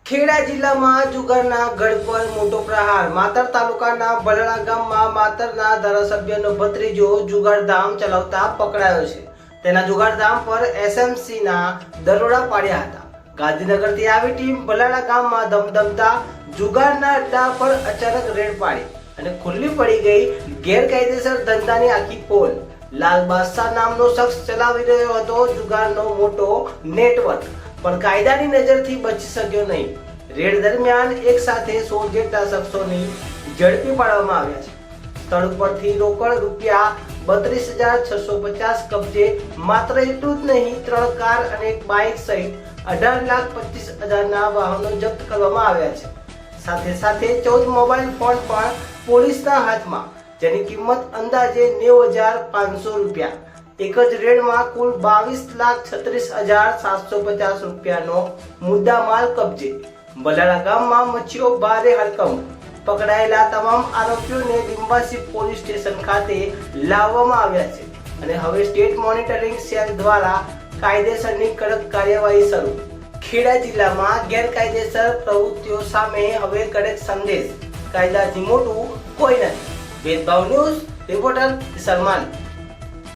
ખેડા જિલ્લામાં જુગારના ગઢ પર મોટો પ્રહાર. માતર તાલુકાના ભલડા ગામમાં માતરના ધારાસભ્યનો ભત્રીજો જુગારધામ ચલાવતા પકડાયો છે. તેના જુગારધામ પર એસએમસીના દરોડા પાડ્યા હતા. ગાંધીનગરથી આવી ટીમ ભલડા ગામમાં ધમધમતા જુગારના અડ્ડા પર અચાનક રેડ પાડી અને ખુલ્લી પડી ગઈ ગેરકાયદેસર ધંધાની આખી પોલ. લાલ બાદશાહ નામનો શખ્સ ચલાવી રહ્યો હતો જુગારનો મોટો નેટવર્ક, પણ કાયદાની નજરથી બચી શક્યો નહીં. રેડ દરમિયાન એક સાથે 16 જેટલા શખ્સોની ઝડપી પાડવામાં આવ્યા છે. સ્થળ પરથી રોકડ રૂપિયા 32,650 કબજે. માત્ર એટલું જ નહીં, 3 કાર અને એક બાઇક સહિત 18,25,000ના વાહનો જપ્ત કરવામાં આવ્યા છે. સાથે સાથે 14 મોબાઈલ ફોન પણ પોલીસના હાથમાં, જેની કિંમત અંદાજે 90,500 રૂપિયા. એક જ રેડમાં કુલ 22,36,750 રૂપિયાનો મુદ્દામાલ કબજે. ભલાડા ગામમાં મચ્યો ભારે હડકંપ. પકડાયેલા તમામ આરોપીઓને લિંબાસી પોલીસ સ્ટેશન ખાતે લાવવામાં આવ્યા છે અને હવે સ્ટેટ મોનિટરિંગ સેલ દ્વારા કાયદેસરની કડક કાર્યવાહી શરૂ. ખેડા જિલ્લામાં ગેરકાયદેસર પ્રવૃત્તિઓ સામે હવે કડક સંદેશ. કાયદાથી મોટું કોઈ નથી. ભેદભાવ ન્યૂઝ રિપોર્ટર સલમાન.